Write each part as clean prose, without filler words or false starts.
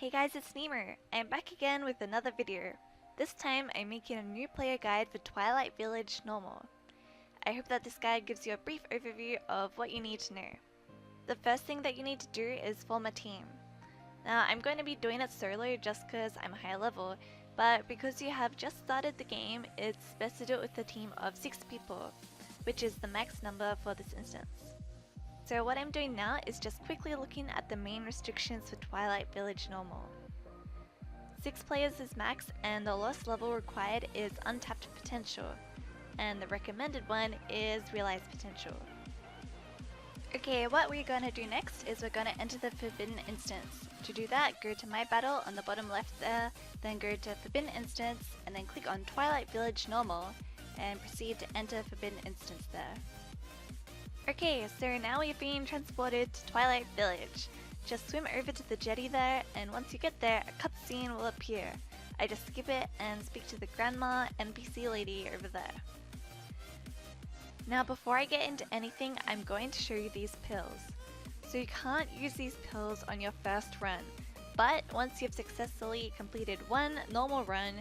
Hey guys, it's NeMo. I'm back again with another video. This time I'm making a new player guide for Twilight Village Normal. I hope that this guide gives you a brief overview of what you need to know. The first thing that you need to do is form a team. Now I'm going to be doing it solo just because I'm high level, but because you have just started the game, it's best to do it with a team of 6 people, which is the max number for this instance. So what I'm doing now is just quickly looking at the main restrictions for Twilight Village Normal. 6 players is max, and the lowest level required is Untapped Potential, and the recommended one is Realized Potential. Okay, what we're going to do next is we're going to enter the Forbidden Instance. To do that, go to My Battle on the bottom left there, then go to Forbidden Instance, and then click on Twilight Village Normal, and proceed to enter Forbidden Instance there. Okay, so now we're being transported to Twilight Village. Just swim over to the jetty there, and once you get there, a cutscene will appear. I just skip it and speak to the grandma NPC lady over there. Now before I get into anything, I'm going to show you these pills. So you can't use these pills on your first run, but once you've successfully completed one normal run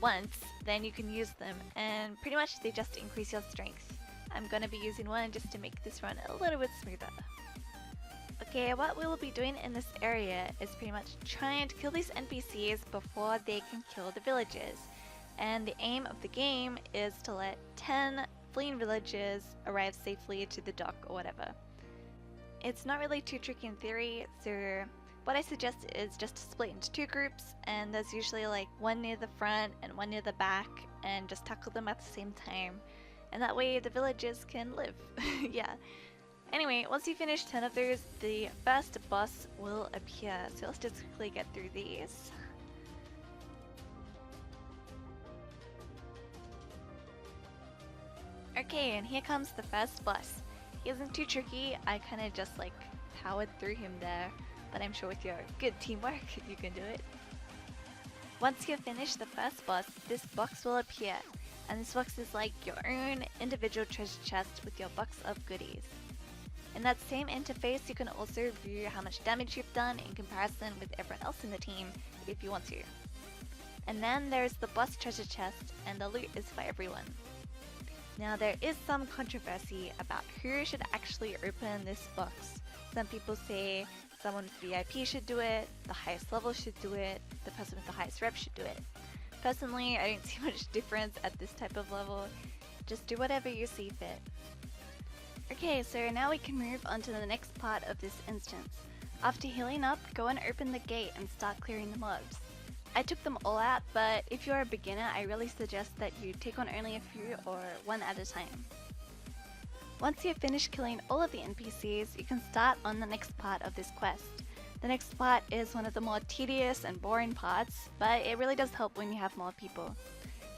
once, then you can use them, and pretty much they just increase your strength. I'm gonna be using one just to make this run a little bit smoother. Okay, what we will be doing in this area is pretty much trying to kill these NPCs before they can kill the villagers. And the aim of the game is to let 10 fleeing villagers arrive safely to the dock or whatever. It's not really too tricky in theory, so what I suggest is just to split into 2 groups, and there's usually like one near the front and one near the back, and just tackle them at the same time. And that way the villagers can live. Yeah. Anyway, once you finish 10 of those, the first boss will appear. So let's just quickly get through these. Okay, and here comes the first boss. He isn't too tricky. I kind of just like powered through him there, but I'm sure with your good teamwork you can do it. Once you finish the first boss, this box will appear. And this box is like your own individual treasure chest with your box of goodies. In that same interface, you can also view how much damage you've done in comparison with everyone else in the team if you want to. And then there's the boss treasure chest, and the loot is for everyone. Now there is some controversy about who should actually open this box. Some people say someone with VIP should do it, the highest level should do it, the person with the highest rep should do it. Personally, I don't see much difference at this type of level. Just do whatever you see fit. Okay, so now we can move on to the next part of this instance. After healing up, go and open the gate and start clearing the mobs. I took them all out, but if you're a beginner, I really suggest that you take on only a few or one at a time. Once you've finished killing all of the NPCs, you can start on the next part of this quest. The next part is one of the more tedious and boring parts, but it really does help when you have more people.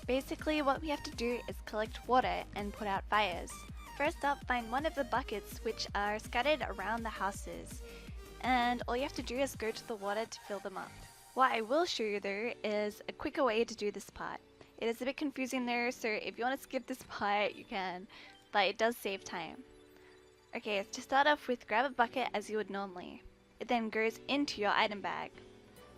Basically, what we have to do is collect water and put out fires. First up, find one of the buckets which are scattered around the houses, and all you have to do is go to the water to fill them up. What I will show you though is a quicker way to do this part. It is a bit confusing there, so if you want to skip this part, you can, but it does save time. Okay, to start off with, grab a bucket as you would normally. It then goes into your item bag.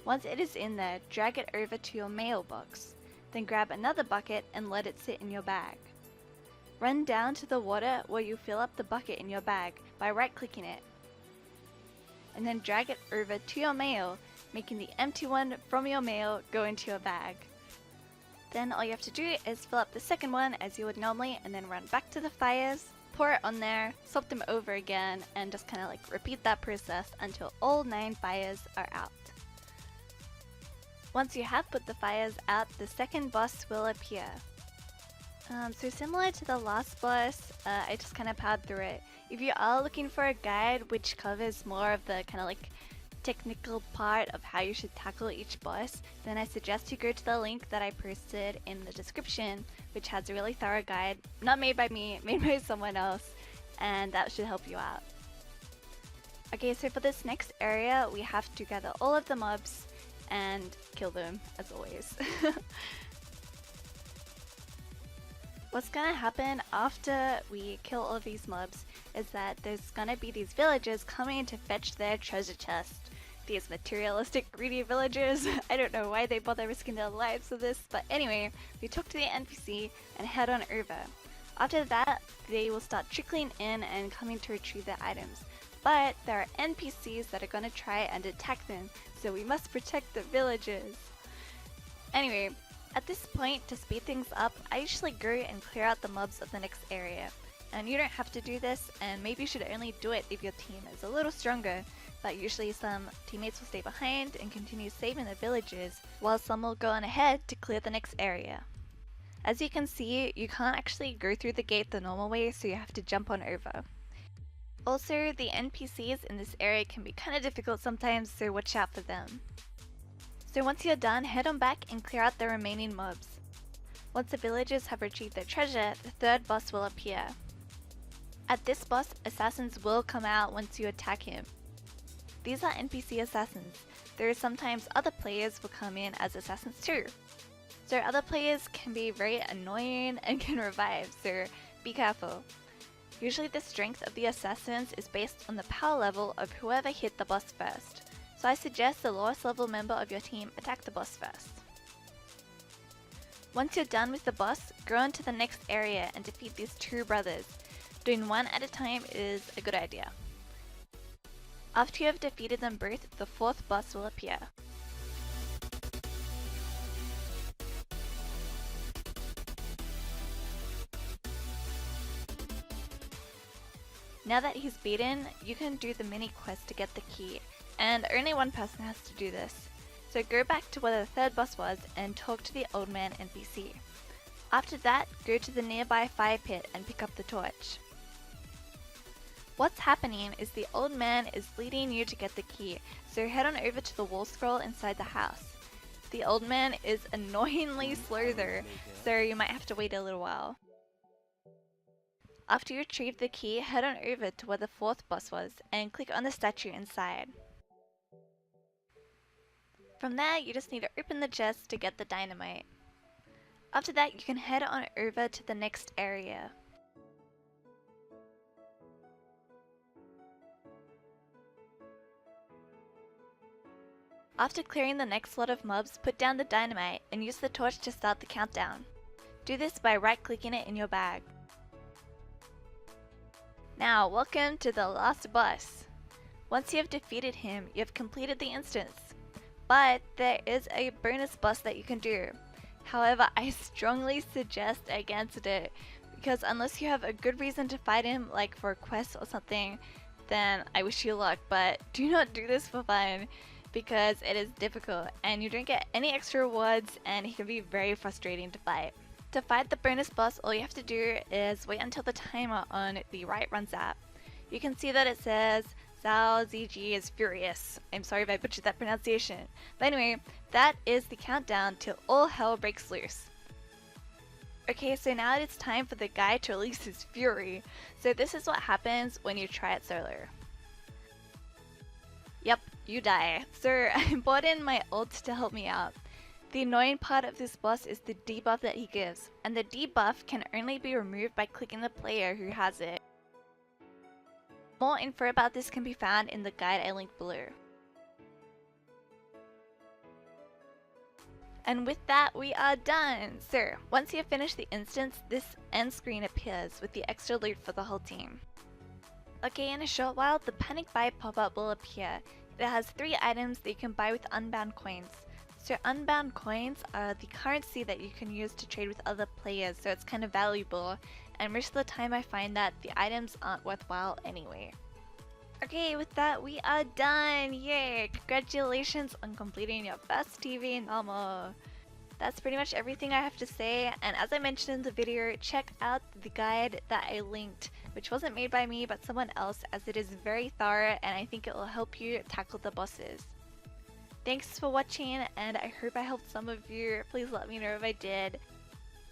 Once it is in there, drag it over to your mailbox. Then grab another bucket and let it sit in your bag. Run down to the water where you fill up the bucket in your bag by right-clicking it. And then drag it over to your mail, making the empty one from your mail go into your bag. Then all you have to do is fill up the second one as you would normally, and then run back to the fires, pour it on there, swap them over again, and just kind of like repeat that process until all 9 fires are out. Once you have put the fires out, the second boss will appear. So similar to the last boss, I just kind of powered through it. If you are looking for a guide which covers more of the kind of like technical part of how you should tackle each boss, then I suggest you go to the link that I posted in the description, which has a really thorough guide, not made by me, made by someone else, and that should help you out. Okay, so for this next area, we have to gather all of the mobs and kill them, as always. What's gonna happen after we kill all of these mobs is that there's gonna be these villagers coming to fetch their treasure chest. These materialistic greedy villagers, I don't know why they bother risking their lives for this, but anyway, we talk to the NPC and head on over. After that, they will start trickling in and coming to retrieve their items. But there are NPCs that are gonna try and attack them, so we must protect the villagers. Anyway, at this point, to speed things up, I usually go and clear out the mobs of the next area. And you don't have to do this, and maybe you should only do it if your team is a little stronger, but usually some teammates will stay behind and continue saving the villagers, while some will go on ahead to clear the next area. As you can see, you can't actually go through the gate the normal way, so you have to jump on over. Also, the NPCs in this area can be kinda difficult sometimes, so watch out for them. So once you're done, head on back and clear out the remaining mobs. Once the villagers have retrieved their treasure, the third boss will appear. At this boss, assassins will come out once you attack him. These are NPC assassins. There are sometimes other players will come in as assassins too. So other players can be very annoying and can revive, so be careful. Usually the strength of the assassins is based on the power level of whoever hit the boss first. So I suggest the lowest level member of your team attack the boss first. Once you're done with the boss, go on to the next area and defeat these two brothers. Doing one at a time is a good idea. After you have defeated them both, the fourth boss will appear. Now that he's beaten, you can do the mini quest to get the key, and only one person has to do this. So go back to where the third boss was and talk to the old man NPC. After that, go to the nearby fire pit and pick up the torch. What's happening is the old man is leading you to get the key, so head on over to the wall scroll inside the house. The old man is annoyingly slow though, so you might have to wait a little while. After you retrieve the key, head on over to where the fourth boss was and click on the statue inside. From there, you just need to open the chest to get the dynamite. After that, you can head on over to the next area. After clearing the next lot of mobs, put down the dynamite and use the torch to start the countdown. Do this by right-clicking it in your bag. Now, welcome to the last boss. Once you have defeated him, you have completed the instance. But there is a bonus boss that you can do. However, I strongly suggest against it, because unless you have a good reason to fight him, like for a quest or something, then I wish you luck, but do not do this for fun, because it is difficult and you don't get any extra rewards and he can be very frustrating to fight. To fight the bonus boss, all you have to do is wait until the timer on the right runs out. You can see that it says Zhao ZG is furious. I'm sorry if I butchered that pronunciation. But anyway, that is the countdown till all hell breaks loose. Okay, so now it's time for the guy to release his fury. So this is what happens when you try it solo. Yep, you die. So I brought in my ult to help me out. The annoying part of this boss is the debuff that he gives, and the debuff can only be removed by clicking the player who has it. More info about this can be found in the guide I linked below. And with that, we are done! So, once you have finished the instance, this end screen appears with the extra loot for the whole team. Okay, in a short while, the panic buy pop-up will appear. It has 3 items that you can buy with unbound coins. So unbound coins are the currency that you can use to trade with other players, so it's kind of valuable, and most of the time I find that the items aren't worthwhile anyway. Okay, with that we are done! Yay! Congratulations on completing your first TV normal! That's pretty much everything I have to say, and as I mentioned in the video, check out the guide that I linked, which wasn't made by me but someone else, as it is very thorough and I think it will help you tackle the bosses. Thanks for watching, and I hope I helped some of you. Please let me know if I did.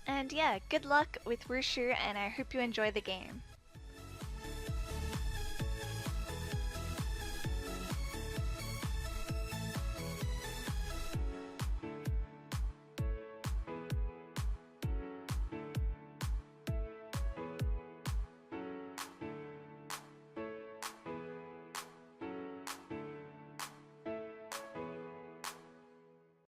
And yeah, good luck with Wushu, and I hope you enjoy the game.